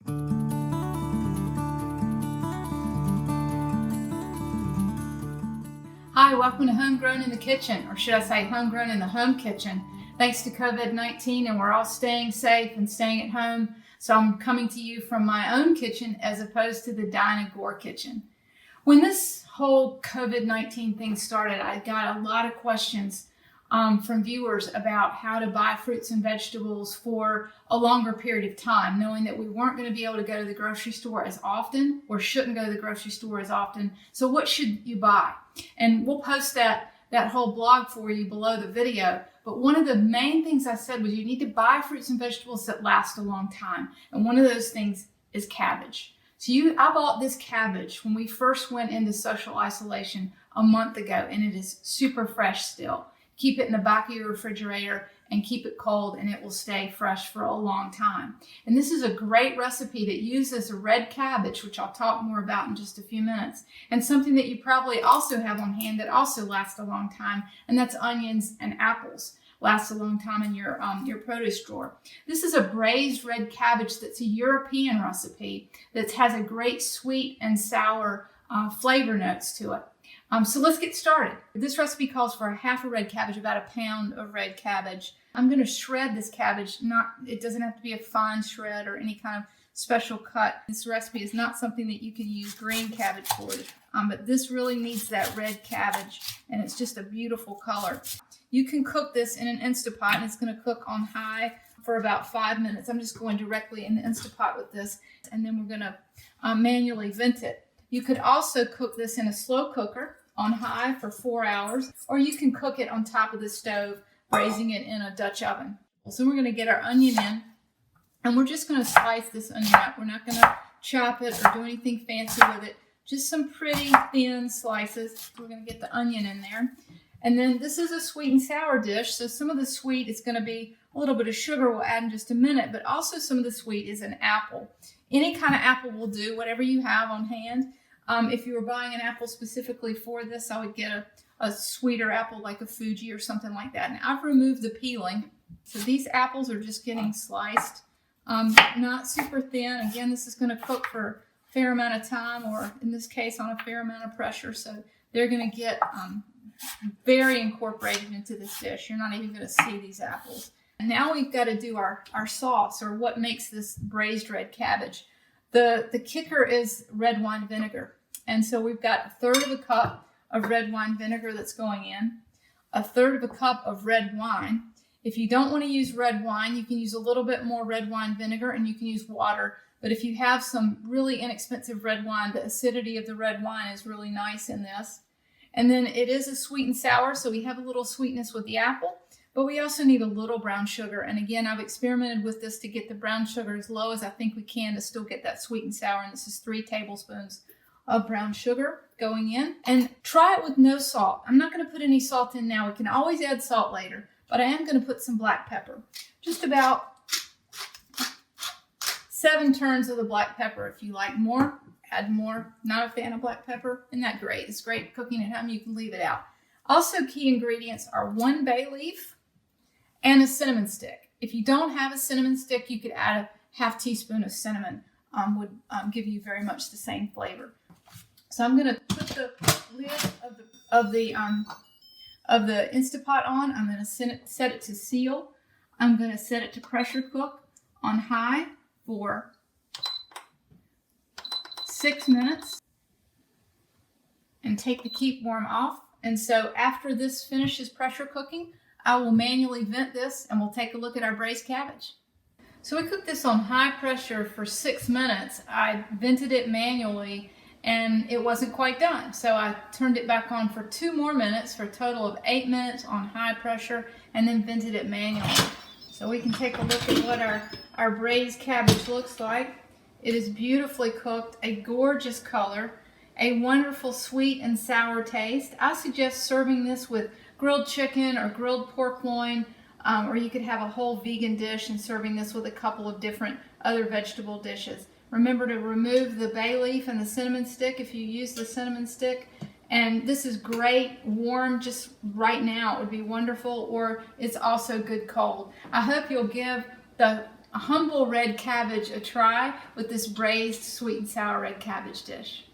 Hi, welcome to Homegrown in the Kitchen, or should I say Homegrown in the Home Kitchen. Thanks to COVID-19 and we're all staying safe and staying at home, so I'm coming to you from my own kitchen as opposed to the Dinah Gore kitchen. When this whole COVID-19 thing started, I got a lot of questions from viewers about how to buy fruits and vegetables for a longer period of time, knowing that we weren't going to be able to go to the grocery store as often, or shouldn't go to the grocery store as often. So what should you buy? And we'll post that whole blog for you below the video. But one of the main things I said was you need to buy fruits and vegetables that last a long time. And one of those things is cabbage. So I bought this cabbage when we first went into social isolation a month ago, and it is super fresh still. Keep it in the back of your refrigerator and keep it cold, and it will stay fresh for a long time. And this is a great recipe that uses red cabbage, which I'll talk more about in just a few minutes, and something that you probably also have on hand that also lasts a long time, and that's onions and apples. Lasts a long time in your produce drawer. This is a braised red cabbage that's a European recipe that has a great sweet and sour flavor notes to it. So let's get started. This recipe calls for half a red cabbage, about a pound of red cabbage. I'm going to shred this cabbage. It doesn't have to be a fine shred or any kind of special cut. This recipe is not something that you can use green cabbage for, but this really needs that red cabbage, and it's just a beautiful color. You can cook this in an Instapot, and it's going to cook on high for about 5 minutes. I'm just going directly in the Instapot with this, and then we're going to manually vent it. You could also cook this in a slow cooker on high for 4 hours, or you can cook it on top of the stove, braising it in a Dutch oven. So we're going to get our onion in, and we're just going to slice this onion up. We're not going to chop it or do anything fancy with it, just some pretty thin slices. We're going to get the onion in there. And then this is a sweet and sour dish, so some of the sweet is going to be a little bit of sugar we'll add in just a minute, but also some of the sweet is an apple. Any kind of apple will do, whatever you have on hand. If you were buying an apple specifically for this, I would get a sweeter apple like a Fuji or something like that. And I've removed the peeling. So these apples are just getting sliced, not super thin. Again, this is going to cook for a fair amount of time, or in this case, on a fair amount of pressure. So they're going to get very incorporated into this dish. You're not even going to see these apples. And now we've got to do our sauce, or what makes this braised red cabbage. The kicker is red wine vinegar. And so we've got 1/3 of a cup of red wine vinegar that's going in, 1/3 of a cup of red wine. If you don't want to use red wine, you can use a little bit more red wine vinegar, and you can use water. But if you have some really inexpensive red wine, the acidity of the red wine is really nice in this. And then it is a sweet and sour, so we have a little sweetness with the apple, but we also need a little brown sugar. And again, I've experimented with this to get the brown sugar as low as I think we can to still get that sweet and sour. And this is 3 tablespoons of brown sugar going in. And try it with no salt. I'm not going to put any salt in now. We can always add salt later, but I am going to put some black pepper. Just about 7 turns of the black pepper. If you like more, add more. Not a fan of black pepper. Isn't that great? It's great cooking at home. You can leave it out. Also, key ingredients are 1 bay leaf and a cinnamon stick. If you don't have a cinnamon stick, you could add a half teaspoon of cinnamon. Would give you very much the same flavor. So I'm going to put the lid of the Instapot on. I'm going to set it to seal. I'm going to set it to pressure cook on high for 6 minutes and take the keep warm off. And so after this finishes pressure cooking, I will manually vent this, and we'll take a look at our braised cabbage. So we cooked this on high pressure for 6 minutes. I vented it manually, and it wasn't quite done. So I turned it back on for 2 more minutes for a total of 8 minutes on high pressure, and then vented it manually. So we can take a look at what our braised cabbage looks like. It is beautifully cooked, a gorgeous color, a wonderful sweet and sour taste. I suggest serving this with grilled chicken or grilled pork loin, or you could have a whole vegan dish and serving this with a couple of different other vegetable dishes. Remember to remove the bay leaf and the cinnamon stick if you use the cinnamon stick. And this is great warm, just right now. It would be wonderful, or it's also good cold. I hope you'll give the a humble red cabbage a try with this braised sweet and sour red cabbage dish.